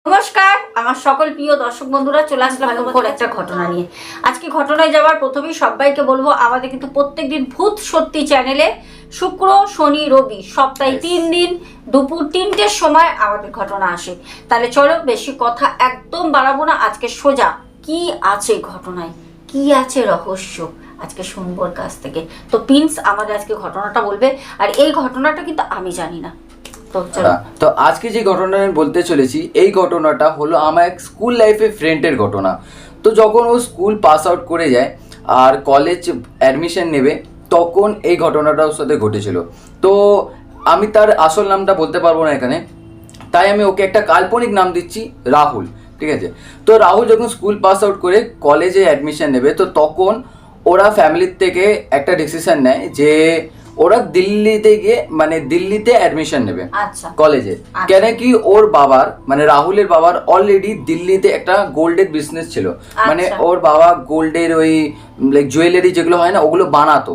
নমস্কার আমার সকল প্রিয় দর্শক বন্ধুরা, চলে আসলাম নতুন একটা ঘটনা নিয়ে। আজকে ঘটনায় যাওয়ার প্রথমেই সবাইকে বলবো, আমাদের কিন্তু প্রত্যেকদিন ভূত সত্যি চ্যানেলে শুক্র শনি রবি সপ্তাহে 3 দিন দুপুর 3টের সময় আমাদের ঘটনা আসে। তাহলে চলো বেশি কথা একদম বাড়াবো না, আজকে সোজা কি আছে ঘটনায়, কি আছে রহস্য আজকে শুনবোর কাছ থেকে। তো প্রিন্স আমাদের আজকে ঘটনাটা বলবে, আর এই ঘটনাটা কিন্তু আমি জানি না। তো আজকে যে ঘটনাটা আমি বলতে চলেছি, এই ঘটনাটা হলো আমার এক স্কুল লাইফে ফ্রেন্ডের ঘটনা। তো যখন ও স্কুল পাস আউট করে যায় আর কলেজ অ্যাডমিশন নেবে, তখন এই ঘটনাটা ওর সাথে ঘটেছিল। তো আমি তার আসল নামটা বলতে পারবো না এখানে, তাই আমি ওকে একটা কাল্পনিক নাম দিচ্ছি, রাহুল। ঠিক আছে? তো রাহুল যখন স্কুল পাস আউট করে কলেজে অ্যাডমিশন নেবে, তো তখন ওরা ফ্যামিলির থেকে একটা ডিসিশন নেয় যে ওরা দিল্লিতে গিয়ে দিল্লিতে অ্যাডমিশন নেবে কলেজে। কেন কি ওর বাবার রাহুলের বাবার অলরেডি দিল্লিতে একটা গোল্ডের বিজনেস ছিল। ওর বাবা গোল্ডের ওই লাইক জুয়েলারি যেগুলো হয় না, ওগুলো বানাতো।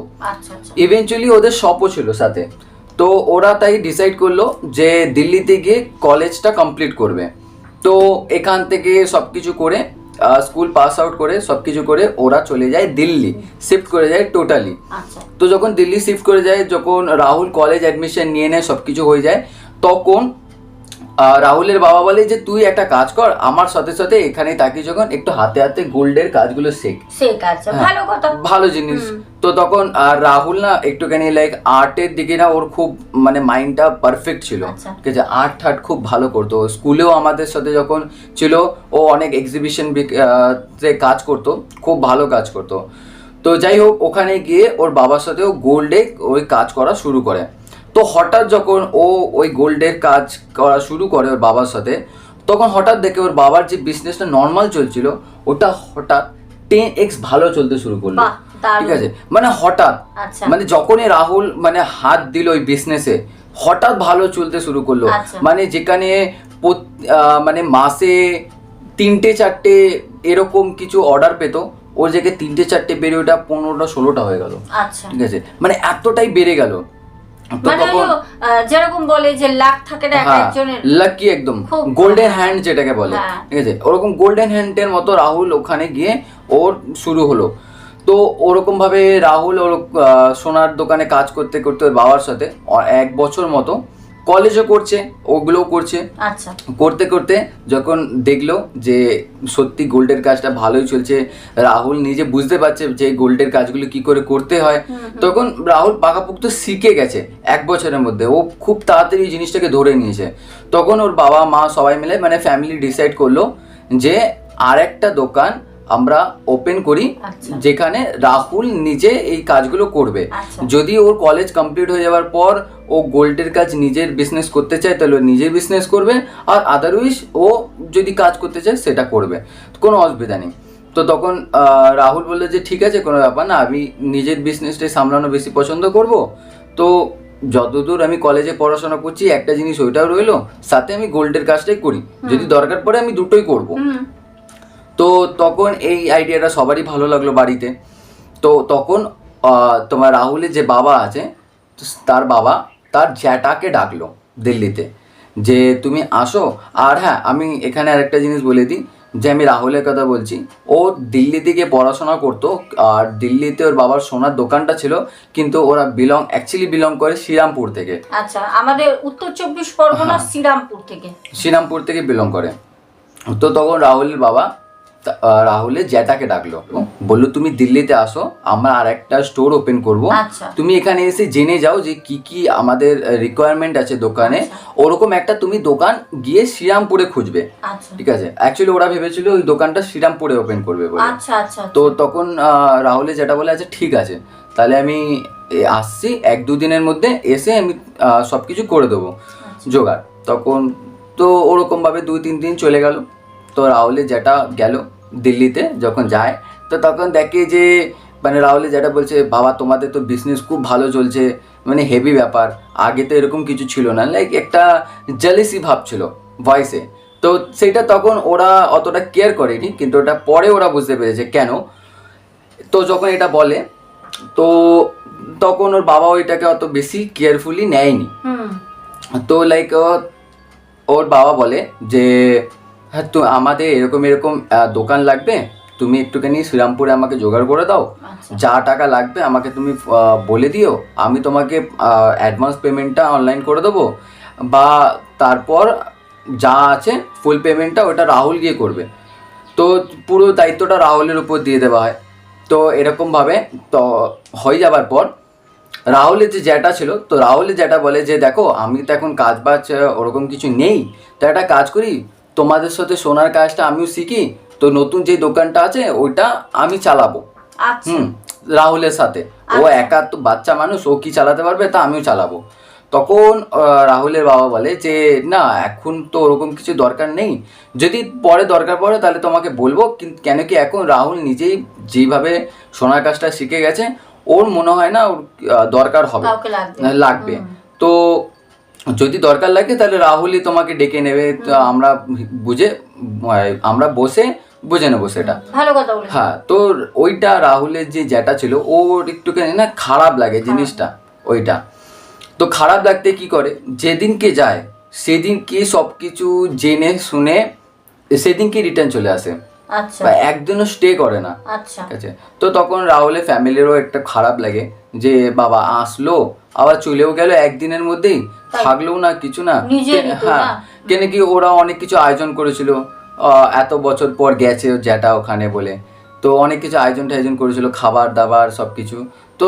ইভেনচুয়ালি ওদের শপও ছিল সাথে। তো ওরা তাই ডিসাইড করলো যে দিল্লিতে গিয়ে কলেজটা কমপ্লিট করবে। তো এখান থেকে সবকিছু করে স্কুল পাস আউট করে সবকিছু করে ওরা চলে যায় দিল্লি, শিফট করে যায় টোটালি। তো যখন দিল্লি শিফট করে যায়, যখন রাহুল কলেজ অ্যাডমিশন নিয়ে নেয়, সবকিছু হয়ে যায়, তখন রাহুলের বাবা বলে যে তুই একটা কাজ কর আমার সাথে সাথে, এখানে থাকি যখন, একটু হাতে হাতে গোল্ডের কাজগুলো শেখ। ভালো জিনিস। তো তখন রাহুল না একটুখানি লাইক আর্টের দিকে না ওর খুব মাইন্ডটা পারফেক্ট ছিল। ঠিক আছে? আর্ট ঠাট খুব ভালো করতো। স্কুলেও আমাদের সাথে যখন ছিল ও অনেক এক্সিবিশন কাজ করতো, খুব ভালো কাজ করতো। তো যাই হোক, ওখানে গিয়ে ওর বাবার সাথেও গোল্ডে ওই কাজ করা শুরু করে। তো হঠাৎ যখন ও ওই গোল্ডের কাজ করা শুরু করে ওর বাবার সাথে, তখন হঠাৎ দেখে ওর বাবার যে বিজনেসটা নর্মাল চলছিল, ওটা হঠাৎ 10x ভালো চলতে শুরু করলো। ঠিক আছে? হঠাৎ যখনই রাহুল হাত দিল ওই বিজনেসে, হঠাৎ ভালো চলতে শুরু করলো। যেখানে মাসে 3-4টে এরকম কিছু অর্ডার পেতো, ওর জায়গায় 3-4টে বেড়ে ওটা 15টা-16টা হয়ে গেল। ঠিক আছে? এতটাই বেড়ে গেল। যেরকম বলে যে লাক থাকে না একজনের, লাকি একদম গোল্ডেন হ্যান্ড যেটাকে বলে। ঠিক আছে? ওরকম গোল্ডেন হ্যান্ডের মতো রাহুল ওখানে গিয়ে ওর শুরু হলো। তো ওরকম ভাবে রাহুল ওর সোনার দোকানে কাজ করতে করতে ওর বাবার সাথে 1 বছর মতো কলেজও করছে, ওগুলোও করছে। করতে করতে যখন দেখলো যে সত্যি গোল্ডের কাজটা ভালোই চলছে, রাহুল নিজে বুঝতে পারছে যে গোল্ডের কাজগুলো কি করে করতে হয়, তখন রাহুল পাকাপোক্ত শিখে গেছে 1 বছরের মধ্যে। ও খুব তাড়াতাড়ি এই জিনিসটাকে ধরে নিয়েছে। তখন ওর বাবা মা সবাই মিলে ফ্যামিলি ডিসাইড করলো যে আরেকটা দোকান আমরা ওপেন করি, যেখানে রাহুল নিজে এই কাজগুলো করবে। যদি ওর কলেজ কমপ্লিট হয়ে যাওয়ার পর ও গোল্ডের কাজ নিজের বিজনেস করতে চায়, তাহলে নিজের বিজনেস করবে, আর আদারওয়াইজ ও যদি কাজ করতে চায় সেটা করবে, কোনো অসুবিধা নেই। তো তখন রাহুল বললো যে ঠিক আছে, কোনো ব্যাপার না, আমি নিজের বিজনেসটাই সামলানো বেশি পছন্দ করব। তো যতদূর আমি কলেজে পড়াশোনা করছি, একটা জিনিস ওইটাও রইলো, সাথে আমি গোল্ডের কাজটাই করি, যদি দরকার পড়ে আমি দুটোই করব। তো তখন এই আইডিয়াটা সবারই ভালো লাগলো বাড়িতে। তো তখন তোমার রাহুলের যে বাবা আছে, তার বাবা তার জ্যাঠাকে ডাকলো দিল্লিতে, যে তুমি আসো। আর হ্যাঁ, আমি এখানে আরেকটা জিনিস বলে দিই, যে আমি রাহুলের কথা বলছি, ও দিল্লিতে গিয়ে পড়াশোনা করতো, আর দিল্লিতে ওর বাবার সোনার দোকানটা ছিল, কিন্তু ওরা অ্যাকচুয়ালি বিলং করে শ্রীরামপুর থেকে। আচ্ছা, আমাদের উত্তর 24 পরগনা শ্রীরামপুর থেকে বিলং করে। তো তখন রাহুলের বাবা রাহুলের জ্যাঠাকে ডাকলো, বললো তুমি দিল্লিতে আসো, আমরা আর একটা স্টোর ওপেন করবো, তুমি এখানে এসে জেনে যাও যে কি কি আমাদের রিকোয়ারমেন্ট আছে দোকানে। ওরকম একটা তুমি দোকান গিয়ে শ্রীরামপুরে খুঁজবে। ঠিক আছে? অ্যাকচুয়ালি ওরা ভেবেছিল ওই দোকানটা শ্রীরামপুরে ওপেন করবে বলে। তো তখন রাহুলের জ্যাঠা বলে আচ্ছা ঠিক আছে, তাহলে আমি আসছি 1-2 দিনের মধ্যে, এসে আমি সবকিছু করে দেবো জোগাড়। তখন তো ওরকম ভাবে 2-3 দিন চলে গেল। তো রাহুলের জ্যাঠা গেল দিল্লিতে, যখন যায় তো তখন দেখে যে রাহুলের জ্যাঠা বলছে, বাবা তোমাদের তো বিজনেস খুব ভালো চলছে, হেভি ব্যাপার, আগে তো এরকম কিছু ছিল না, লাইক একটা জেলেসি ভাব ছিল ভয়েসে। তো সেটা তখন ওরা অতটা কেয়ার করেনি, কিন্তু ওটা পরে ওরা বুঝতে পেরেছে কেন। তো যখন এটা বলে, তো তখন ওর বাবা ওইটাকে অত বেশি কেয়ারফুলি নেয়নি। তো লাইক ওর বাবা বলে যে হ্যাঁ, তো আমাদের এরকম এরকম দোকান লাগবে, তুমি একটুখানি শ্রীরামপুরে আমাকে জোগাড় করে দাও, আচ্ছা। যা টাকা লাগবে আমাকে তুমি বলে দিও, আমি তোমাকে অ্যাডভান্স পেমেন্টটা অনলাইন করে দেবো, বা তারপর যা আছে ফুল পেমেন্টটা ওটা রাহুল গিয়ে করবে। তো পুরো দায়িত্বটা রাহুলের উপর দিয়ে দেওয়া হয়। তো এরকমভাবে তো হয়ে যাবার পর রাহুলের যে জ্যাঠা ছিল, তো রাহুলের জ্যাঠা বলে যে দেখো আমি তো এখন কাজ বাজ ওরকম কিছু নেই, তো একটা কাজ করি, তোমাদের সাথে সোনার কাজটা আমিও শিখি, তো নতুন যে দোকানটা আছে ওইটা আমি চালাবো। আচ্ছা। রাহুলের সাথে, ও আচ্ছা। একা তো বাচ্চা মানুষ, ও কি চালাতে পারবে, তা আমিও চালাবো। তখন রাহুলের বাবা বলে যে না এখন তো ওরকম কিছু দরকার নেই, যদি পরে দরকার পড়ে তাহলে তোমাকে বলবো, কিন্তু কেন কি এখন রাহুল নিজেই যেভাবে সোনার কাজটা শিখে গেছে, ওর মনে হয় না ওর দরকার হবে, কাউকে লাগবে। লাগবে। তো যদি দরকার লাগে তাহলে রাহুলই তোমাকে ডেকে নেবে, তো আমরা বসে বুঝে নেবো সেটা। ভালো কথা বলেছো। হ্যাঁ, তো ওইটা রাহুলের যে জ্যাঠা ছিল ওর একটুখানি না খারাপ লাগে জিনিসটা, ওইটা। তো খারাপ লাগতে কি করে, যেদিনকে যায় সেদিনকে সব কিছু জেনে শুনে সেদিনকে রিটার্ন চলে আসে, আচ্ছা। বা একদিনও স্টে করে না। আচ্ছা। ঠিক আছে, তো তখন রাহুলের ফ্যামিলিরও একটা খারাপ লাগে যে বাবা আসলো আবার চলেও গেল একদিনের মধ্যেই, থাকলেও না কিছু না। নিজেরই তো হ্যাঁ, না। কেন কি ওরা অনেক কিছু আয়োজন করেছিল, এত বছর পর গেছে জ্যাঠা ওখানে বলে, তো অনেক কিছু আয়োজন টায়োজন করেছিল, খাবার দাবার সব কিছু। তো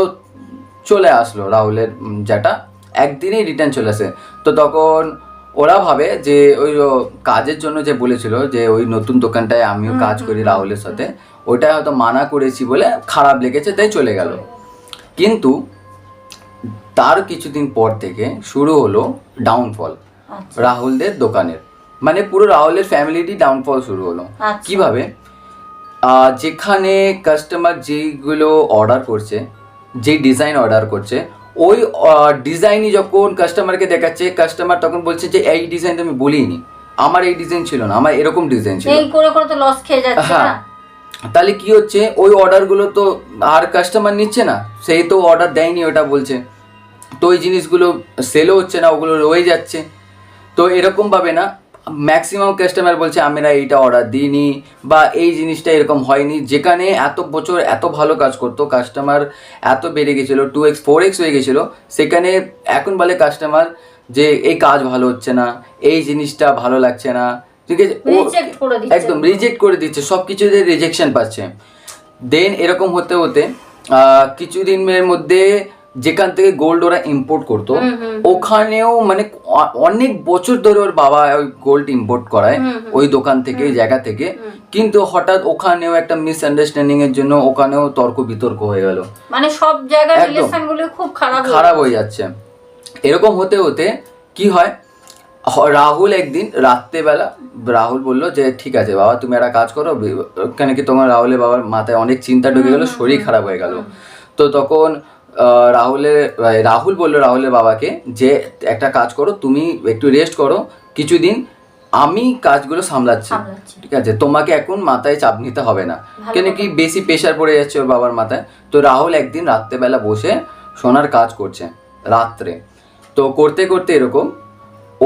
চলে আসলো রাহুলের জ্যাঠা, একদিনেই রিটার্ন চলে আসে। তো তখন ওরা ভাবে যে ওই কাজের জন্য যে বলেছিল যে ওই নতুন দোকানটায় আমিও কাজ করি রাহুলের সাথে, ওইটা হয়তো মানা করেছি বলে খারাপ লেগেছে, তাই চলে গেল। কিন্তু তার কিছুদিন পর থেকে শুরু হলো ডাউনফল আচ্ছা। রাহুলদের দোকানের, মানে পুরো রাহুলের ফ্যামিলিটি ডাউনফল শুরু হলো। আচ্ছা। কিভাবে, যেখানে কাস্টমার যেইগুলো অর্ডার করছে, যেই ডিজাইন অর্ডার করছে, ওই ডিজাইনই যখন কাস্টমারকে দেখাচ্ছে, কাস্টমার তখন বলছে যে এই ডিজাইন তো আমি বলিনি, আমার এই ডিজাইন ছিল না, আমার এরকম ডিজাইন ছিল। এই করে করে তো লস খেয়ে যাচ্ছে হ্যাঁ, না। তাহলে কি হচ্ছে, ওই অর্ডারগুলো তো আর কাস্টমার নিচ্ছে না, সেই তো অর্ডার দেয়নি ওটা বলছে, তো ওই জিনিসগুলো সেলও হচ্ছে না, ওগুলো রয়ে যাচ্ছে। তো এরকমভাবে না ম্যাক্সিমাম কাস্টমার বলছে আমরা এইটা অর্ডার দিইনি, বা এই জিনিসটা এরকম হয়নি, যেখানে এত বছর এত ভালো কাজ করতো, কাস্টমার এত বেড়ে গেছিলো, 2x 4x হয়ে গেছিলো, সেখানে এখন বলে কাস্টমার যে এই কাজ ভালো হচ্ছে না, এই জিনিসটা ভালো লাগছে না, ঠিক আছে, রিজেক্ট করে দিচ্ছে, একদম রিজেক্ট করে দিচ্ছে, সব কিছুতে রিজেকশন পাচ্ছে। দেন এরকম হতে হতে কিছুদিনের মধ্যে যেখান থেকে গোল্ড ওরা ইম্পোর্ট করতো, ওখানেও মানে অনেক বছর ধরে ওর বাবা ওই গোল্ড ইম্পোর্ট করায় ওই দোকান থেকে, জায়গা থেকে, কিন্তু হঠাৎ ওখানেও একটা মিসআন্ডারস্ট্যান্ডিং এর জন্য ওখানেও তর্ক বিতর্ক হয়ে গেল, মানে সব জায়গায় রিলেশন গুলো খুব খারাপ হয়ে যাচ্ছে। এরকম হতে হতে কি হয়, রাহুল একদিন রাত্রেবেলা রাহুল বললো যে ঠিক আছে বাবা তুমি একটা কাজ করো, কেন কি তোমার রাহুলের বাবার মাথায় অনেক চিন্তা ঢুকে গেল, শরীর খারাপ হয়ে গেল। তো তখন রাহুল বললো রাহুলের বাবাকে যে একটা কাজ করো, তুমি একটু রেস্ট করো কিছুদিন, আমি কাজগুলো সামলাচ্ছি, ঠিক আছে, তোমাকে এখন মাথায় চাপ নিতে হবে না, কেন কি বেশি প্রেশার পড়ে যাচ্ছে ওর বাবার মাথায়। তো রাহুল একদিন রাত্রেবেলা বসে সোনার কাজ করছে রাত্রে, তো করতে করতে এরকম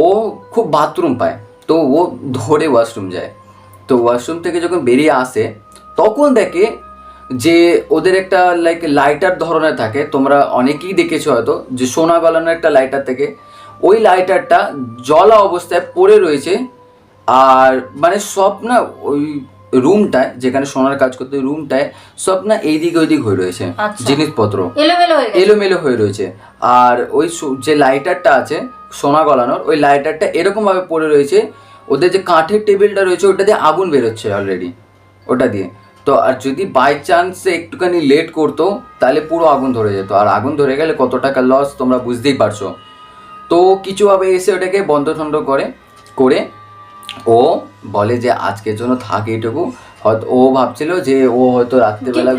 ও খুব বাথরুম পায়, তো ও ধরে ওয়াশরুম যায়। তো ওয়াশরুম থেকে যখন বেরিয়ে আসে তখন দেখে যে ওদের একটা লাইটার ধরনের থাকে, তোমরা অনেকেই দেখেছো হয়তো, যে সোনা গলানোর একটা লাইটার থেকে, ওই লাইটারটা জ্বলা অবস্থায় পড়ে রয়েছে। আর মানে সব না ওই রুমটায় যেখানে সোনার কাজ করতে, রুমটায় সব না এইদিক ওইদিক হয়ে রয়েছে, জিনিসপত্র এলোমেলো হয়ে রয়েছে। আর ওই যে লাইটারটা আছে সোনা গলানোর, ওই লাইটারটা এরকম ভাবে পড়ে রয়েছে, ওদের যে কাঠের টেবিলটা রয়েছে ওটা দিয়ে আগুন বেরোচ্ছে অলরেডি, ওটা দিয়ে। তো আর যদি বাই চান্স একটুখানি লেট করতো তাহলে পুরো আগুন ধরে যেত, আর আগুন ধরে গেলে কত টাকা লস তোমরা বুঝতেই পারছো। তো কিছুভাবে এসে ওটাকে বন্ধ ঠন্ড করে ও বলে যে আজকের জন্য থাক এইটুকু। হয়তো ও ভাবছিল যে ও হয়তো রাত্রেবেলা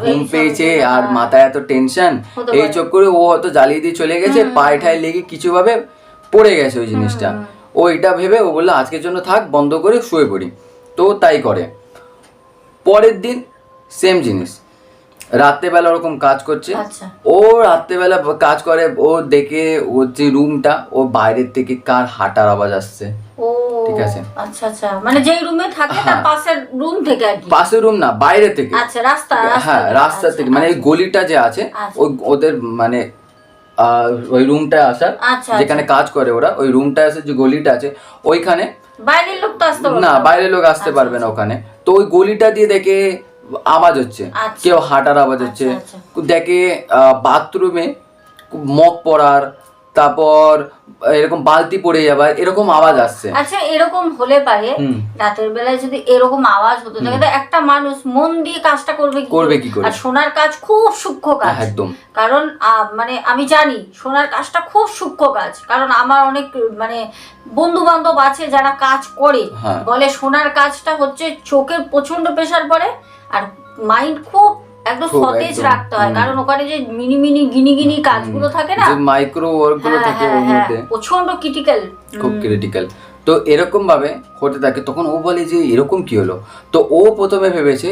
ঘুম পেয়েছে আর মাথায় এত টেনশন, এই চক্করে ও হয়তো জ্বালিয়ে দিয়ে চলে গেছে, পায়ে ঠায় লেগে কিছুভাবে পড়ে গেছে ওই জিনিসটা। ও এটা ভেবে ও বললো আজকের জন্য থাক, বন্ধ করে শুয়ে পড়ি। তো তাই করে। পরের দিন সেম জিনিস, রাত্রেবেলা ওরকম কাজ করছে। ও রাত্রেবেলা কাজ করে, ও দেখে ওর যে রুমটা, ও বাইরের থেকে কার হাঁটার আওয়াজ আসছে, ঠিক আছে। আচ্ছা আচ্ছা, মানে যেই রুমে থাকে তার পাশের রুম থেকে আর কি? পাশের রুম না, বাইরে থেকে। আচ্ছা, রাস্তা হ্যাঁ, রাস্তা থেকে, মানে এই গলিটা যে আছে ওই ওদের মানে ওই রুমটা আসার, যেখানে কাজ করে ওরা, ওই রুমটা আছে যে গলিটা আছে ওইখানে বাইরের লোক তো আসতে পারবে না, বাইরের লোক আসতে পারবে না ওখানে। তো ওই গলিটা দিয়ে দেখে আওয়াজ হচ্ছে, কেউ হাঁটার আওয়াজ হচ্ছে, দেখে বাথরুমে মগ পড়ার, তারপর এরকম বালতি পড়ে যাবার এরকম আওয়াজ আসছে। আচ্ছা, এরকম হলে পারে রাতের বেলায় যদি এরকম আওয়াজ হতে থাকে, তো একটা মানুষ মন দিয়ে কাজটা করবে কি করে? আর সোনার কাজ খুব সূক্ষ্ম কাজ, একদম। কারণ মানে আমি জানি সোনার কাজটা খুব সূক্ষ্ম কাজ, কারণ আমার অনেক মানে বন্ধু বান্ধব আছে যারা কাজ করে, বলে সোনার কাজটা হচ্ছে চোখের প্রচন্ড প্রেসার পড়ে আর মাইন্ড খুব একদম সতেজ রাখতে হয়, কারণ ওখানে যে মিনি মিনি গিনি কাজগুলো থাকে না, যে মাইক্রো ওয়ার্কগুলো থাকে ওর মধ্যে, প্রচন্ড ক্রিটিক্যাল, খুব ক্রিটিক্যাল। তো এরকম ভাবে হতে থাকে। তখন ও বলে যে এরকম কি হলো? তো ও প্রথমে ভেবেছে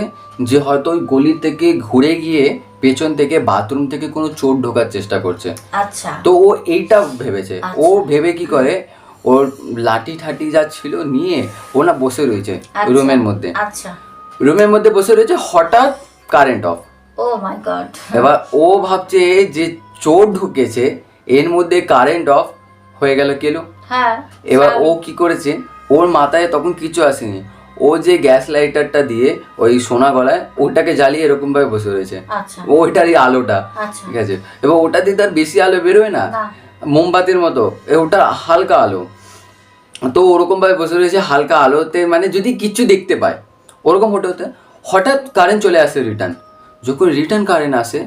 যে হয়তো ওই গলি থেকে ঘুরে গিয়ে পেছন থেকে বাথরুম থেকে কোনো চোর ঢোকার চেষ্টা করছে। আচ্ছা, তো ও এইটা ভেবেছে। ও ভেবে কি করে, ওর লাঠি ঠাটি যা ছিল নিয়ে ও না বসে রয়েছে রুমের মধ্যে। আচ্ছা, রুমের মধ্যে বসে রয়েছে, হঠাৎ current off. Oh my god. এবার ও ভাবছে যে চোর ঢুকেছে, এর মধ্যে কারেন্ট অফ হয়ে গেল কেলো। হ্যাঁ, এবার ও কি করেছে, ওর মাথায় তখন কিছু আসেনি, ও যে গ্যাস লাইটারটা দিয়ে ওই সোনা গলায় ওটাকে জ্বালিয়ে এরকম ভাবে বসে রয়েছে, ওইটারই আলোটা, ঠিক আছে। এবার ওটা দিয়ে তার বেশি আলো বেরোয় না, মোমবাতির মতো, ওটা হালকা আলো। তো ওরকম ভাবে বসে রয়েছে হালকা আলোতে, মানে যদি কিছু দেখতে পায় ওরকম হতে হতে হঠাৎ কারেন্ট চলে আসে রিটার্ন। যখন রিটার্ন কারেন্ট আসে,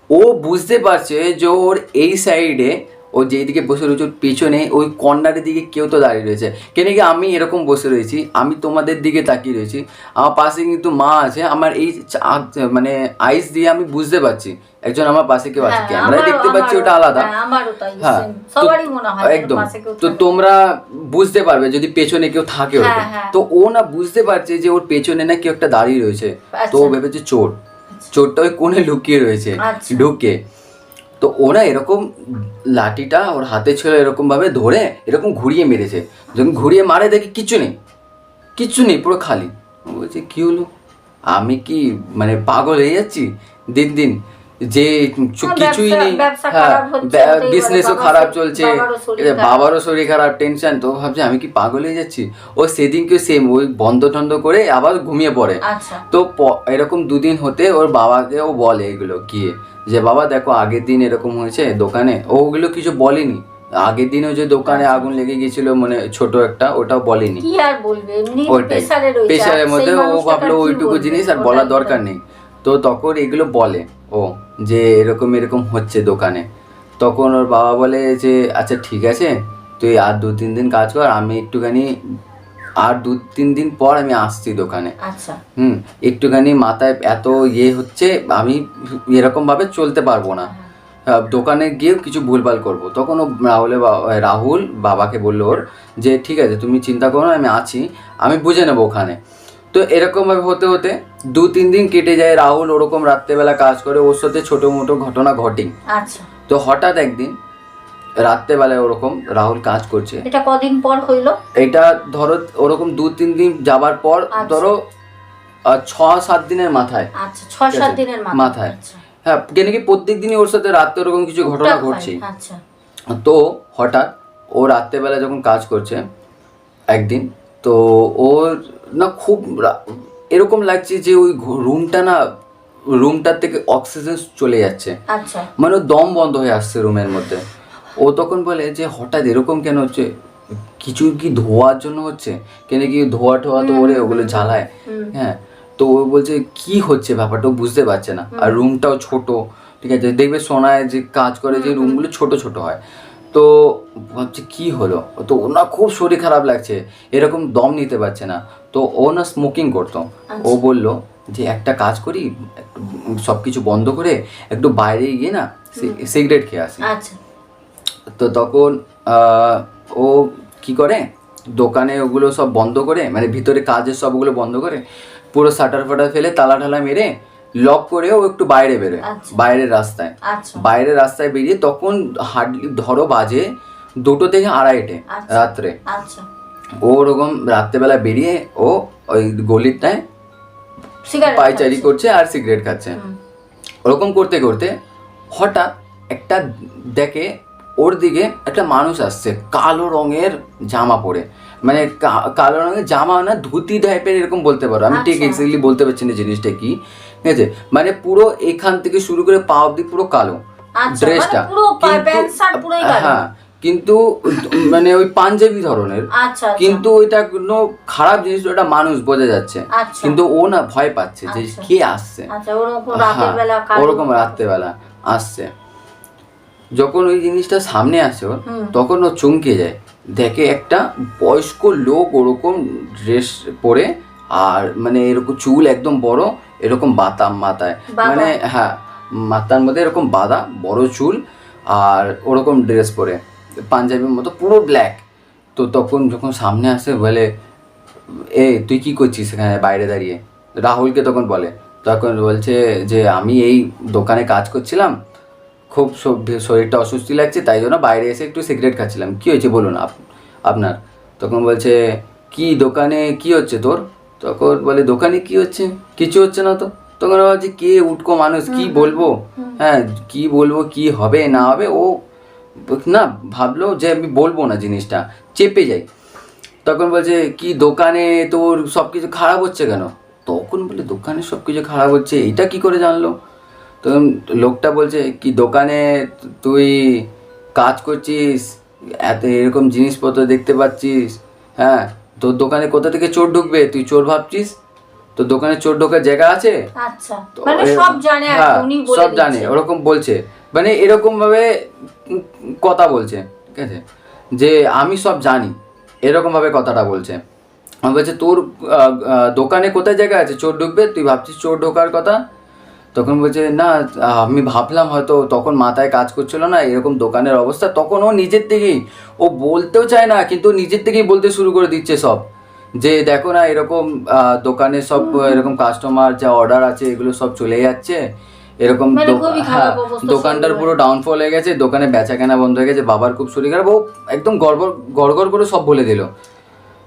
ও বুঝতে পারছে যে ওর এই সাইডে, ও যেদিকে বসে রয়েছে ওর পেছনে ওই কর্নারের দিকে কেউ তো দাঁড়িয়ে রয়েছে। কেন কি আমি এরকম বসে রয়েছি, আমি তোমাদের দিকে তাকিয়ে রয়েছি, আমার পাশে কিন্তু মা আছে, আমার এই মানে আইস দিয়ে আমি বুঝতে পারছি একজন আমার পাশে কেউ আছে। ক্যামেরায় দেখতে পাচ্ছি ওটা আলাদা, হ্যাঁ একদম। তো তোমরা বুঝতে পারবে যদি পেছনে কেউ থাকে ওরকম। তো ও না বুঝতে পারছে যে ওর পেছনে না কেউ একটা দাঁড়িয়ে রয়েছে। তো ও ভেবেছে চোর, চোরটা ওই কোণে লুকিয়ে রয়েছে ঢুকে। তো ওরা এরকম লাঠিটা ওর হাতে ছিল, এরকম ভাবে ধরে এরকম ঘুরিয়ে মেরেছে। যখন ঘুরিয়ে মারে দেখে কিচ্ছু নেই, পুরো খালি। বলছে কি হলো, আমি কি মানে পাগল হয়ে যাচ্ছি দিন দিন, যে কিছুই নেই, হ্যাঁ বিজনেসও খারাপ চলছে, বাবারও শরীর খারাপ, টেনশন। তো ভাবছে আমি কি পাগল হয়ে যাচ্ছি। ও সেদিনকে সেম ওই বন্ধ টন্ধ করে আবার ঘুমিয়ে পড়ে। তো এরকম দুদিন হতে ওর বাবাকে ও বলে এগুলো গিয়ে, যে বাবা দেখো আগের দিন এরকম হয়েছে দোকানে। ওগুলো কিছু বলেনি, আগের দিনও যে দোকানে আগুন লেগে গিয়েছিল মানে ছোট একটা, ওটাও বলেনি। কি আর বলবে, এমনি প্রেসারের মধ্যে ও ভাবলো ওইটুকু জিনিস আর বলার দরকার নেই। তো তখন এগুলো বলে ও যে এরকম এরকম হচ্ছে দোকানে। তখন ওর বাবা বলে যে আচ্ছা ঠিক আছে, তুই আর 2-3 দিন কাজ কর, আমি একটুখানি আর 2-3 দিন পর আমি আসছি দোকানে। আচ্ছা, একটুখানি মাথায় এত হচ্ছে, আমি এরকম ভাবে চলতে পারবো না, দোকানে গিয়ে কিছু ভুলভাল করবো। তখন ও রাহুল বাবাকে বললো ওর যে ঠিক আছে তুমি চিন্তা করো না, আমি আছি, আমি বুঝে নেবো ওখানে। তো এরকমভাবে হতে হতে 2-3 দিন কেটে যায়। রাহুল ওরকম রাত্রেবেলা কাজ করে, ওর সাথে ছোটো মোটো ঘটনা ঘটে। আচ্ছা, তো হঠাৎ একদিন রাত্রেবেলায় ওরকম রাহুল কাজ করছে। এটা কদিন পর হইলো? এটা ধরো ওরকম 2-3 দিন যাবার পর, ধরো 6-7 দিনের মাথায়। আচ্ছা, 6-7 দিনের মাথায়, হ্যাঁ। কেন কি প্রত্যেক দিনই ওর সাথে রাত্রে ওরকম কিছু ঘটনা ঘটছে। আচ্ছা, তো হঠাৎ ও রাত্রেবেলা যখন কাজ করছে একদিন, তো ওর না খুব এরকম লাগছে যে ওই রুমটার থেকে অক্সিজেন চলে যাচ্ছে। আচ্ছা, মানে দম বন্ধ হয়ে আসছে রুমের মধ্যে। ও তখন বলে যে হঠাৎ এরকম কেন হচ্ছে, কিছু কি ধোয়ার জন্য হচ্ছে, কেন কি ধোয়া টোয়া তো ওরে ওগুলো জ্বালায়, হ্যাঁ। তো ও বলছে কি হচ্ছে ব্যাপারটা ও বুঝতে পারছে না। আর রুমটাও ছোট, ঠিক আছে, দেখবে সোনায় যে কাজ করে যে রুমগুলো ছোট ছোট হয়। তো ভাবছে কি হলো, তো ও না খুব শরীর খারাপ লাগছে, এরকম দম নিতে পারছে না। তো ও না স্মোকিং করতো। ও বলল যে একটা কাজ করি, সব কিছু বন্ধ করে একটু বাইরে গিয়ে না সিগারেট খেয়ে আসি। তো তখন ও কি করে, দোকানে ওগুলো সব বন্ধ করে, মানে ভিতরে কাজের সবগুলো বন্ধ করে পুরো শাটার ফাটার ফেলে তালা ঠালা মেরে লক করে ও একটু বাইরে বেরোয়, বাইরের রাস্তায় বেরিয়ে তখন হার্ডলি ধরো বাজে 2টো থেকে 2:30 রাত্রে। ও ওরকম রাত্রেবেলা বেরিয়ে ও ওই গলিটায় সিগারেট পায়চারি করছে আর সিগারেট খাচ্ছে। ওরকম করতে করতে হঠাৎ একটা দেখে ওর দিকে একটা মানুষ আসছে কালো রঙের জামা পরে, মানে কালো রঙের জামা না ধুতি টাইপের এরকম বলতে পারো, আমি ঠিক এক্স্যাক্টলি বলতে পারছি না জিনিসটা কি, ঠিক আছে? মানে পুরো এখান থেকে শুরু করে পা অব্দি পুরো কালো ড্রেসটা, হ্যাঁ কিন্তু মানে ওই পাঞ্জাবি ধরনের, কিন্তু ওইটা কোনো খারাপ জিনিস, ওটা মানুষ বোঝা যাচ্ছে, কিন্তু ও না ভয় পাচ্ছে যে কে আসছে, ওরকম রাত্রেবেলা আসছে। যখন ওই জিনিসটা সামনে আসে ওর, তখন ও চমকে যায়, দেখে একটা বয়স্ক লোক ওরকম ড্রেস পরে, আর মানে এরকম চুল একদম বড়, এরকম বাতাম মাথায়, মানে হ্যাঁ মাথার মধ্যে এরকম বাঁধা বড় চুল, আর ওরকম ড্রেস পরে পাঞ্জাবির মতো পুরো ব্ল্যাক। তো তখন যখন সামনে আসে বলে, এ তুই কি করছিস এখানে বাইরে দাঁড়িয়ে? রাহুলকে তখন বলে, তখন বলছে যে আমি এই দোকানে কাজ করছিলাম, খুব শরীরটা অসুস্থি লাগছে, তাই জন্য বাইরে এসে একটু সিগারেট খাচ্ছিলাম, কী হয়েছে বলুন আপনার? তখন বলছে কি দোকানে কি হচ্ছে তোর? তখন বলে দোকানে কি হচ্ছে, কিছু হচ্ছে না তো। তখন ভাবছি কে উটকো মানুষ, কি বলবো, হ্যাঁ কি বলবো, কি হবে না হবে, ও না ভাবলো যে আমি বলবো না, জিনিসটা চেপে যাই। তখন বলছে কি দোকানে তোর সব কিছু খারাপ হচ্ছে কেন? তখন বলে দোকানে সব কিছু খারাপ হচ্ছে, এটা কি করে জানলো? তখন লোকটা বলছে কি দোকানে তুই কাজ করছিস, এত এরকম জিনিসপত্র দেখতে পাচ্ছিস, হ্যাঁ তোর দোকানে কোথা থেকে চোর ঢুকবে, তুই চোর ভাবছিস? তোর দোকানে চোর ঢোকার জায়গা আছে? হ্যাঁ সব জানে, ওরকম বলছে, মানে এরকম ভাবে কথা বলছে, ঠিক আছে, যে আমি সব জানি, এরকম ভাবে কথাটা বলছে। আমি বলছে তোর দোকানে কোথায় জায়গা আছে চোর ঢুকবে, তুই ভাবছিস চোর ঢোকার কথা? তখন বলছে না আমি ভাবলাম হয়তো, তখন মাথায় কাজ করছিল না, এরকম দোকানের অবস্থা। তখন ও নিজের থেকেই, ও বলতেও চায় না কিন্তু নিজের থেকেই বলতে শুরু করে দিচ্ছে সব, যে দেখো না এরকম দোকানে সব এরকম কাস্টমার যা অর্ডার আছে এগুলো সব চলে যাচ্ছে, এরকম হ্যাঁ দোকানটার পুরো ডাউনফল হয়ে গেছে, দোকানে বেচা কেনা বন্ধ হয়ে গেছে, বাবার খুব শরীর খারাপ, ও একদম গড়গড় করে সব বলে দিল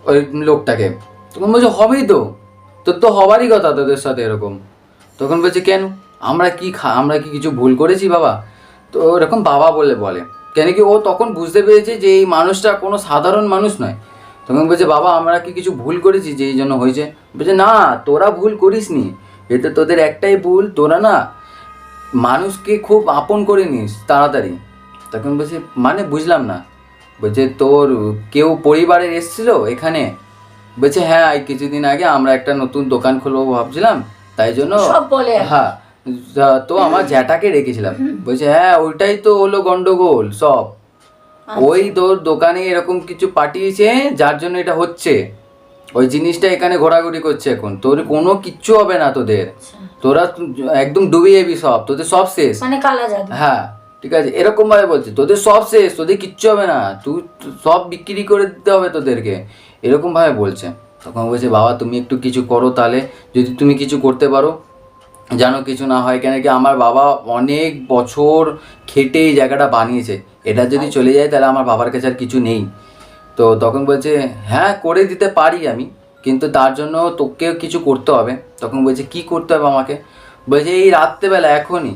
ওই লোকটাকে। তখন বলছে হবেই তো, তোর তো হবারই কথা তোদের সাথে এরকম। তখন বলছে কেন, আমরা কি কিছু ভুল করেছি বাবা? তো এরকম বাবা বলে কেন কি ও তখন বুঝতে পেরেছে যে এই মানুষটা কোনো সাধারণ মানুষ নয়। তখন বলছে বাবা আমরা কি কিছু ভুল করেছি যে এই জন্য হয়েছে? বলছে না তোরা ভুল করিসনি, এতে তোদের একটাই ভুল, তোরা না মানুষকে খুব আপন করে নিস তাড়াতাড়ি। তখন বলছে মানে বুঝলাম না। বলছে তোর কেউ পরিবারের এসেছিল এখানে? বলছে হ্যাঁ কিছুদিন আগে আমরা একটা নতুন দোকান খুলবো ভাবছিলাম, তাই জন্য হ্যাঁ তো আমার জ্যাঠাকে রেখেছিলাম। বলছে হ্যাঁ ওইটাই তো হলো গন্ডগোল সব, ওই তোর দোকানে এরকম কিছু পাঠিয়েছে যার জন্য এটা হচ্ছে, ওই জিনিসটা এখানে ঘোরাঘুরি করছে এখন, তোর কোনো কিচ্ছু হবে না তোদের, তোরা একদম ডুবে যাবি সব, তোদের সব শেষ, মানে কালা জাদু। হ্যাঁ ঠিক আছে এরকম ভাবে বলছে, তোদের সব শেষ, তোদের কিচ্ছু হবে না, তুই সব বিক্রি করে দিতে হবে তোদেরকে, এরকম ভাবে বলছে। তখন বলছে বাবা তুমি একটু কিছু করো তাহলে, যদি তুমি কিছু করতে পারো, জানো কিছু না হয়, কেন কি আমার বাবা অনেক বছর খেটে এই জায়গাটা বানিয়েছে, এটা যদি চলে যায় তাহলে আমার বাবার কাছে আর কিছু নেই। তো তখন বলছে হ্যাঁ করে দিতে পারি আমি, কিন্তু তার জন্য তোকেও কিছু করতে হবে। তখন বলছে কি করতে হবে আমাকে? বলছে এই রাত্রেবেলা এখনই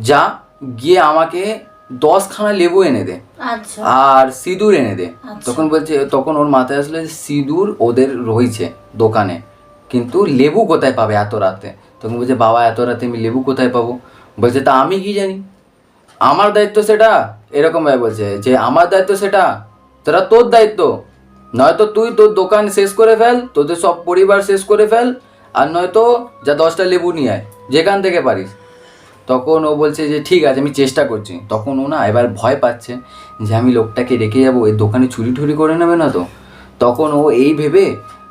যা গিয়ে আমাকে 10খানা লেবু এনে দে আর সিঁদুর এনে দে। তখন বলছে, তখন ওর মাথায় আসলে সিঁদুর ওদের রয়েছে দোকানে, কিন্তু লেবু কোথায় পাবে এত রাতে? তখন বলছে বাবা এত রাতে আমি লেবু কোথায় পাবো? বলছে তা আমি কি জানি, আমার দায়িত্ব সেটা, এরকম ভাবে বলছে যে আমার দায়িত্ব সেটা, তোরা তোর দায়িত্ব, নয়তো তুই তোর দোকান শেষ করে ফেল, তোদের সব পরিবার শেষ করে ফেল, আর নয়তো যা 10টা লেবু নিয়ে আয় যেখান থেকে পারিস। তখন ও বলছে যে ঠিক আছে আমি চেষ্টা করছি। তখন ও না এবার ভয় পাচ্ছে যে আমি লোকটাকে রেখে যাবো, এই দোকানে চুরি ঠুরি করে নেবে না তো। তখন ও এই ভেবে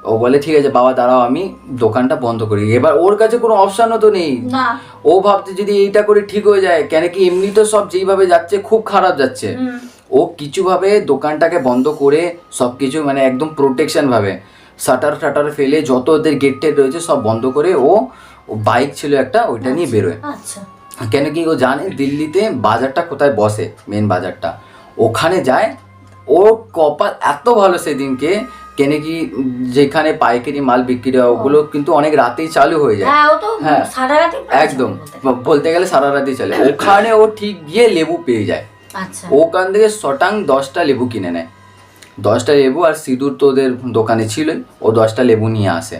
ও বলে ঠিক আছে বাবা দাঁড়াও আমি দোকানটা বন্ধ করি। এবার ওর কাছে কোনো অপশানও তো নেই, ও ভাবছে যদি এইটা করে ঠিক হয়ে যায়, কেন কি এমনি তো সব যেইভাবে যাচ্ছে খুব খারাপ যাচ্ছে, ও কিছুভাবে দোকানটাকে বন্ধ করে সব কিছু মানে একদম প্রোটেকশন ভাবে শাটার ফাটার ফেলে যত ওদের গেট টেট রয়েছে সব বন্ধ করে ও বাইক ছিল একটা ওইটা নিয়ে বেরোয়। কেন কি ও জানে দিল্লিতে বাজারটা কোথায় বসে, মেন বাজারটা, ওখানে যায়। ওর কপাল এত ভালো সেদিনকে কেন কি যেখানে পাইকারি মাল বিক্রি হয় ওগুলো কিন্তু অনেক রাতেই চালু হয়ে যায়। হ্যাঁ ও তো হ্যাঁ, সারা রাতে একদম বলতে গেলে সারা রাতেই চলে। ওখানে ও ঠিক গিয়ে লেবু পেয়ে যায়। আচ্ছা ওখান থেকে শটাং 10টা লেবু কিনে নেয়, 10টা লেবু আর সিঁদুর তো ওদের দোকানে ছিলই, ও 10টা লেবু নিয়ে আসে।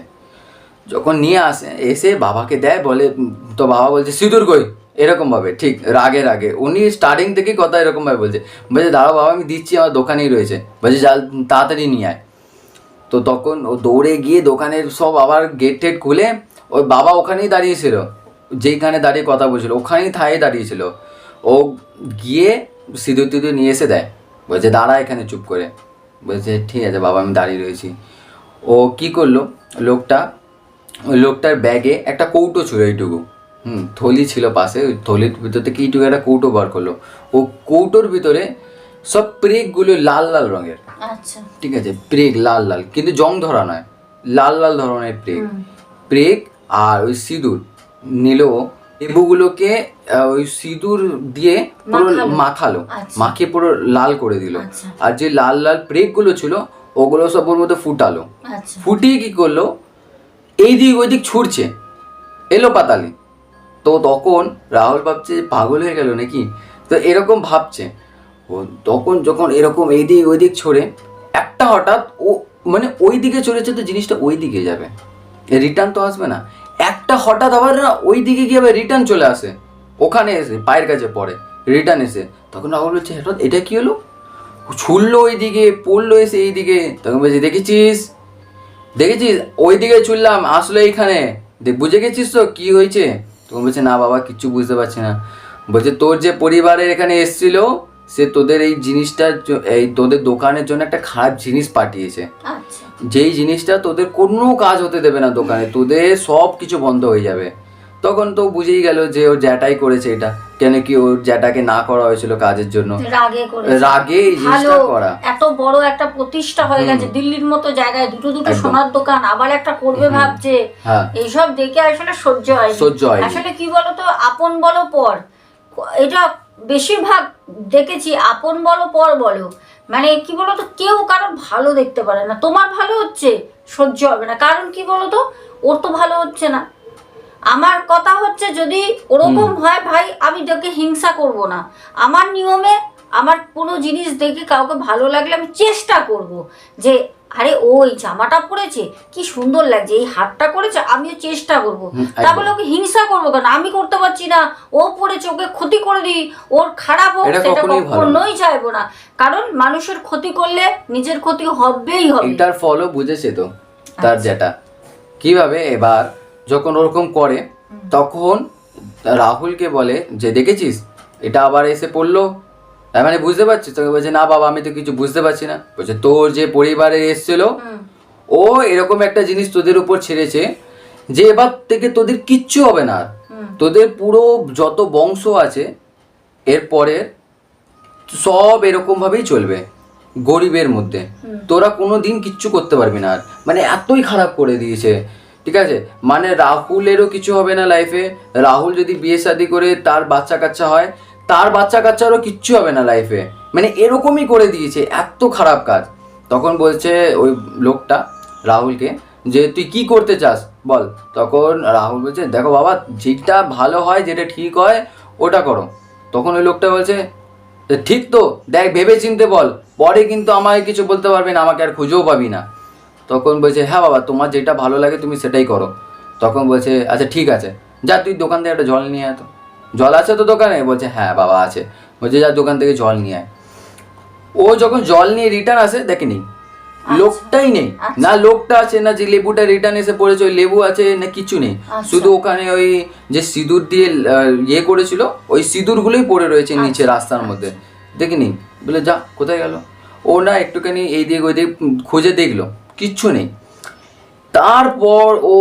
যখন নিয়ে আসে এসে বাবাকে দেয়, বলে তো বাবা বলছে সিঁদুর কই, এরকমভাবে ঠিক রাগে উনি স্টার্টিং থেকেই কথা এরকমভাবে বলছে দাঁড়াও বাবা আমি দিচ্ছি, আমার দোকানেই রয়েছে। বলছে যা তাড়াতাড়ি নিয়ে আয়। তো তখন ও দৌড়ে গিয়ে দোকানের সব আবার গেট টেট খুলে, ওই বাবা ওখানেই দাঁড়িয়েছিল, যেইখানে দাঁড়িয়ে কথা বলছিল ওখানেই থায়ে দাঁড়িয়েছিল। ও গিয়ে সিঁদুর টিঁদুর নিয়ে এসে দেয়, বলছে দাঁড়া এখানে চুপ করে। বলছে ঠিক আছে বাবা আমি দাঁড়িয়ে রয়েছি। ও কি করলো, ওই লোকটার ব্যাগে একটা কৌটো ছিল এইটুকু, থলি ছিল পাশে, ওই থলির ভিতর থেকে এইটুকু একটা কৌটো বার করলো। ও কৌটোর ভিতরে সব প্রেকগুলো লাল লাল রঙের, আচ্ছা ঠিক আছে, প্রেক লাল লাল, কিন্তু জং ধরা নয়, লাল লাল ধরনের প্রেক আর ওই সিঁদুর নিল। লেবুগুলোকে ওই সিঁদুর দিয়ে পুরো মাখালো, মাখিয়ে পুরো লাল করে দিল। আর যে লাল লাল প্রেকগুলো ছিল ওগুলো সব ওর মধ্যে ফুটালো। ফুটিয়ে কি করলো, এই দিক ওই দিক ছুটছে এলো পাতালি। তো তখন রাহুল ভাবছে পাগল হয়ে গেল নাকি, তো এরকম ভাবছে। ও তখন যখন এরকম এই দিক ওই দিক ছড়ে, একটা হঠাৎ ও মানে ওই দিকে চলেছে তো জিনিসটা ওই দিকে যাবে, রিটার্ন তো আসবে না। একটা হঠাৎ আবার না ওই দিকে গিয়ে আবার রিটার্ন চলে আসে, ওখানে এসে পায়ের কাছে পড়ে, রিটার্ন এসে। তখন রাহুল বলছে হঠাৎ এটা কি হলো, ছুড়লো ওই দিকে, পড়লো এসে এই দিকে। তখন বলছে দেখেছিস ওই দিকে ছুড়লাম আসলে এইখানে, বুঝে গেছিস তো কি হয়েছে? তখন বলছে না বাবা কিচ্ছু বুঝতে পারছি না। বলছে তোর যে পরিবারের এখানে এসেছিল সে তোদের এই জিনিসটা, এই তোদের দোকানের জন্য একটা খারাপ জিনিস পাঠিয়েছে, যেই জিনিসটা তোদের কোনো কাজ হতে দেবে না দোকানে, তোদের সব কিছু বন্ধ হয়ে যাবে। তখন তো বুঝেই গেল যে ওর জ্যাঠাই করেছে এটা, কেন কি ওর জ্যাঠাকে না করা হয়েছিল কাজের জন্য, রাগে এই জিনিসটা করা। এত বড় একটা প্রতিষ্ঠা হয়ে গেছে দিল্লির মতো জায়গায়, দুটো সোনার দোকান আবার একটা করবে ভাবছে, এইসব দেখে আসলে সহ্য হয়। আসলে কি বলতো, আপন বলো পর, এটা বেশিরভাগ দেখেছি, আপন বলো পর বলো, মানে কি বলতো কেউ কারোর ভালো দেখতে পারে না। তোমার ভালো হচ্ছে সহ্য হবে না, কারণ কি বলতো ওর তো ভালো হচ্ছে না। আমার কথা হচ্ছে যদি ওরকম হয় ভাই, আমি তোকে হিংসা করব না, আমার নিয়মে আমার কোনো জিনিস দেখে কাউকে ভালো লাগলে আমি চেষ্টা করব যে আরে ও এই জামাটা পরেছে কি সুন্দর লাগছে, এই হাতটা করেছে, আমিও চেষ্টা করব। তা বলে ওকে হিংসা করবো কেন, আমি করতে পারছি না, ও পরেছে ওকে ক্ষতি করে দিই, ওর খারাপ হোক, সেটা কখনোই চাইবো না। কারণ মানুষের ক্ষতি করলে নিজের ক্ষতি হবেই হবে। এটার ফলও বুঝেছে তো তার যেটা কিভাবে। এবার যখন ওরকম করে তখন রাহুলকে বলে যে দেখেছিস এটা আবার এসে পড়লো, তার মানে বুঝতে পারছিস? তোকে বলছে না বাবা আমি তো কিছু বুঝতে পারছি না। বলছে তোর যে পরিবারে এসেছিল ও এরকম একটা জিনিস তোদের উপর ছেড়েছে যে এবার থেকে তোদের কিচ্ছু হবে না, তোদের পুরো যত বংশ আছে এরপরে সব এরকম ভাবেই চলবে গরিবের মধ্যে, তোরা কোনো দিন কিচ্ছু করতে পারবি না। আর মানে এতই খারাপ করে দিয়েছে, ঠিক আছে? মানে রাহুলেরও কিছু হবে না লাইফে, রাহুল যদি বিয়ে শাদী করে তার বাচ্চা কাচ্চা হয়, তার বাচ্চা কাচ্চারও কিচ্ছু হবে না লাইফে, মানে এরকমই করে দিয়েছে, এত খারাপ কাজ। তখন বলছে ওই লোকটা রাহুলকে যে তুই কি করতে চাস বল। তখন রাহুল বলছে দেখো বাবা যেটা ভালো হয় যেটা ঠিক হয় ওটা করো। তখন ওই লোকটা বলছে ঠিক তো, দেখ ভেবে চিনতে বল, পরে কিন্তু আমাকে কিছু বলতে পারবি না, আমাকে আর খুঁজেও পাবি না। তখন বলছে হ্যাঁ বাবা তোমার যেটা ভালো লাগে তুমি সেটাই করো। তখন বলছে আচ্ছা ঠিক আছে, যা তুই দোকান থেকে একটা জল নিয়ে আয়। তো জল আছে তো দোকানে? বলছে হ্যাঁ বাবা আছে। বলছে যা দোকান থেকে জল নিয়ে আয়। ও যখন জল নিয়ে রিটার্ন আসে দেখে নেই, লোকটাই নেই, না লোকটা আছে না যে লেবুটা রিটার্ন এসে পড়েছে ওই লেবু আছে না কিছু নেই, শুধু ওখানে ওই যে সিঁদুর দিয়ে ইয়ে করেছিল ওই সিঁদুরগুলোই পড়ে রয়েছে নিচে রাস্তার মধ্যে, দেখিনি। বলে যা কোথায় গেল? ও না একটুখানি এই দিক ওই দিক খুঁজে দেখলো কিচ্ছু নেই। তারপর ও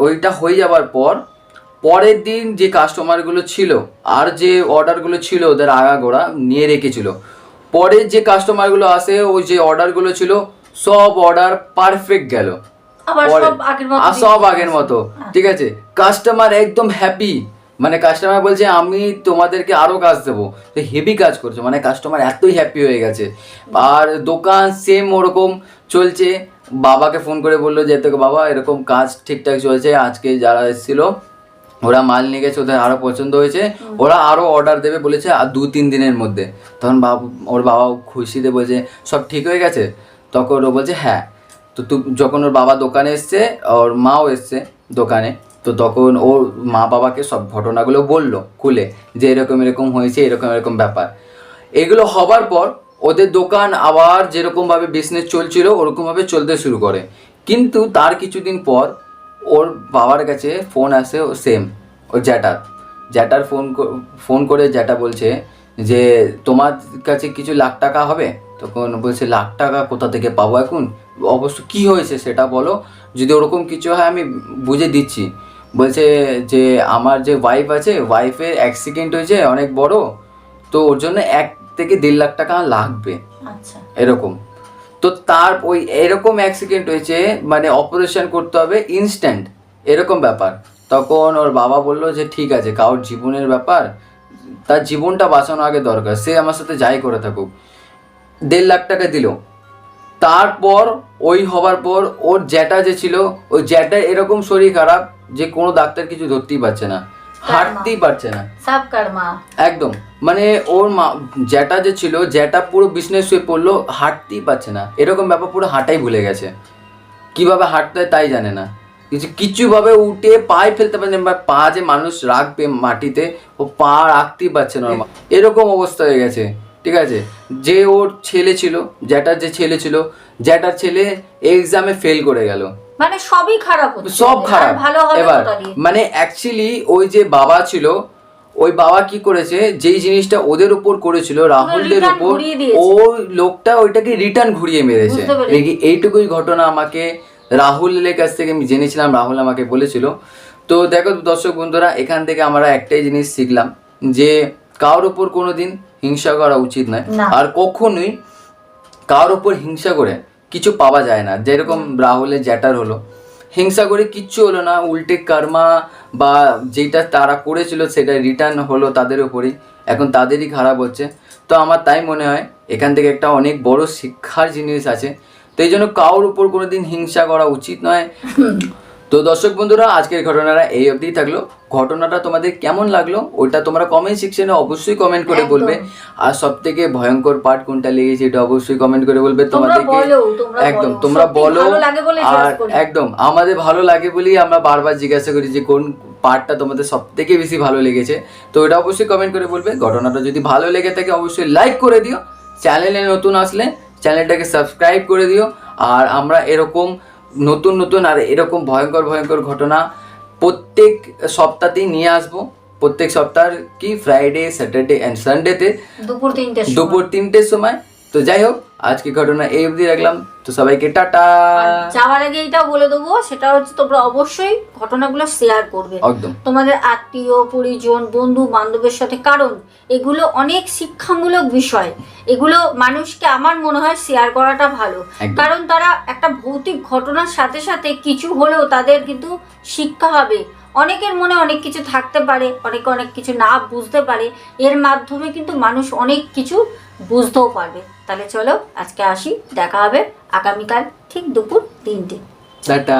ওইটা হয়ে যাবার পর পরের দিন যে কাস্টমারগুলো ছিল আর যে অর্ডারগুলো ছিল ওদের আগাগোড়া নিয়ে রেখেছিল, পরের যে কাস্টমারগুলো আসে ওই যে অর্ডারগুলো ছিল সব অর্ডার পারফেক্ট গেল, সব আগের মতো, ঠিক আছে? কাস্টমার একদম হ্যাপি, মানে কাস্টমার বলছে আমি তোমাদেরকে আরও কাজ দেবো, তো হেভি কাজ করছে, মানে কাস্টমার এতই হ্যাপি হয়ে গেছে। আর দোকান সেম ওরকম চলছে। বাবাকে ফোন করে বললো যে তোকে বাবা এরকম কাজ ঠিকঠাক চলছে, আজকে যারা এসেছিলো ওরা মাল নিয়ে গেছে, ওদের আরও পছন্দ হয়েছে, ওরা আরও অর্ডার দেবে বলেছে আর 2-3 দিনের মধ্যে। তখন ওর বাবা খুশিতে বলছে সব ঠিক হয়ে গেছে। তখন ও বলছে হ্যাঁ। তো যখন ওর বাবা দোকানে এসছে, ওর মাও এসছে দোকানে, তো তখন ওর মা বাবাকে সব ঘটনাগুলো বললো খুলে যে এরকম এরকম হয়েছে, এরকম এরকম ব্যাপার। এগুলো হবার পর ওদের দোকান আবার যেরকমভাবে বিজনেস চলছিল ওরকমভাবে চলতে শুরু করে। কিন্তু তার কিছুদিন পর ওর বাবার কাছে ফোন আসে, ও সেম ওর জ্যাটার ফোন করে জ্যাটা বলছে যে তোমার কাছে কিছু লাখ টাকা হবে। তখন বলছে লাখ টাকা কোথা থেকে পাবো এখন, অবশ্য কি হয়েছে সেটা বলো, যদি ওরকম কিছু হয় আমি বুঝে দিচ্ছি। বলছে যে আমার যে ওয়াইফ আছে, ওয়াইফের অ্যাক্সিডেন্ট হয়েছে অনেক বড়, তো ওর জন্য 1 থেকে 1.5 লাখ টাকা লাগবে। আচ্ছা, এরকম। তো তার ওই এরকম অ্যাক্সিডেন্ট হয়েছে, মানে অপারেশন করতে হবে ইনস্ট্যান্ট, এরকম ব্যাপার। তখন ওর বাবা বললো যে ঠিক আছে, কারোর জীবনের ব্যাপার, তার জীবনটা বাঁচানো আগে দরকার, সে আমার সাথে যাই করে থাকুক। 1.5 লাখ টাকা দিল। তারপর ওই হবার পর ওর জ্যাটা যে ছিল, ওই জ্যাটার এরকম শরীর খারাপ যে কোনো ডাক্তার কিছু ধরতেই পারছে না, হাঁটতেই পারছে না, সব কর্মা একদম। মানে ওর মা জ্যাটা যে ছিল, জ্যাটা পুরো বিজনেস হয়ে পড়লো, হাঁটতেই পারছে না, এরকম ব্যাপার, পুরো হাঁটাই ভুলে গেছে, কিভাবে হাঁটতে হয় তাই জানে না, কিছুভাবে উঠে পায়ে ফেলতে পারছে না, পা যে মানুষ রাখবে মাটিতে, ও পা রাখতেই পারছে না, এরকম অবস্থা হয়ে গেছে। ঠিক আছে, যে ওর ছেলে ছিল, জ্যাটার যে ছেলে ছিল, জ্যাটার ছেলে এক্সামে ফেল করে গেল, মানে সবই খারাপ হচ্ছে, সব খারাপ। ভালো হবে এবার কোথা দিয়ে? মানে অ্যাকচুয়ালি ওই যে বাবা ছিল, ওই বাবা কি করেছে, যেই জিনিসটা ওদের উপর করেছিল রাহুলদের return উপর, ঘুরিয়ে দিয়েছে। ওই লোকটা ওইটাকে রিটার্ন ঘুরিয়ে মেরেছে। বুঝতে পেরেছি। এইটুকুই ঘটনা আমাকে রাহুলের কাছ থেকে আমি জেনেছিলাম, রাহুল আমাকে বলেছিল। তো দেখো দর্শক বন্ধুরা, এখান থেকে আমরা একটাই জিনিস শিখলাম যে কারোর উপর কোনোদিন হিংসা করা উচিত নয়, না। আর কখনোই কারোর উপর হিংসা করে কিছু পাওয়া যায় না। যেরকম রাহুলের জ্যাটার হলো, হিংসা করে কিচ্ছু হলো না, উল্টে কর্মা বা যেটা তারা করেছিল সেটা রিটার্ন হলো তাদের উপরেই, এখন তাদেরই খারাপ হচ্ছে। তো আমার তাই মনে হয় এখান থেকে একটা অনেক বড় শিক্ষার জিনিস আছে। তো এই জন্য কারোর উপর কোনোদিন হিংসা করা উচিত নয়। তো দর্শক বন্ধুরা, আজকের ঘটনাটা এই অবধিই থাকলো। ঘটনাটা তোমাদের কেমন লাগলো ওটা তোমরা কমেন্ট সেকশনে অবশ্যই কমেন্ট করে একদম। বলবে। আর সব থেকে ভয়ঙ্কর পার্ট কোনটা লেগেছে এটা অবশ্যই কমেন্ট করে বলবে। তোমাদেরকে একদম তোমরা বলো, আর একদম আমাদের ভালো লাগে বলেই আমরা বারবার জিজ্ঞাসা করি যে কোন পার্টটা তোমাদের সব থেকে বেশি ভালো লেগেছে। তো এটা অবশ্যই কমেন্ট করে বলবে। ঘটনাটা যদি ভালো লেগে থাকে অবশ্যই লাইক করে দিও, চ্যানেলে নতুন আসলে চ্যানেলটাকে সাবস্ক্রাইব করে দিও। আর আমরা এরকম নতুন নতুন আর এরকম ভয়ঙ্কর ভয়ঙ্কর ঘটনা প্রত্যেক সপ্তাহতেই নিয়ে আসবো। প্রত্যেক সপ্তাহ কি ফ্রাইডে, স্যাটারডে অ্যান্ড সানডেতে দুপুর 3টের সময়। তো যাই হোক, আজকে ঘটনা এই অবধি রাখলাম। তো সবাইকে টাটা। যাওয়ার আগে এটাও বলে দেবো, সেটা হচ্ছে তোমরা অবশ্যই ঘটনাগুলো শেয়ার করবে একদম তোমাদের আত্মীয় পরিজন বন্ধু বান্ধবের সাথে, কারণ এগুলো অনেক শিক্ষামূলক বিষয়। এগুলো মানুষকে আমার মনে হয় শেয়ার করাটা ভালো, কারণ তারা একটা ভৌতিক ঘটনার সাথে সাথে কিছু হলেও তাদের কিন্তু শিক্ষা হবে। অনেকের মনে অনেক কিছু থাকতে পারে, অনেকে অনেক কিছু না বুঝতে পারে, এর মাধ্যমে কিন্তু মানুষ অনেক কিছু বুঝতেও পারবে। তাহলে চলো আজকে আসি, দেখা হবে আগামীকাল ঠিক দুপুর 3টে। টাটা।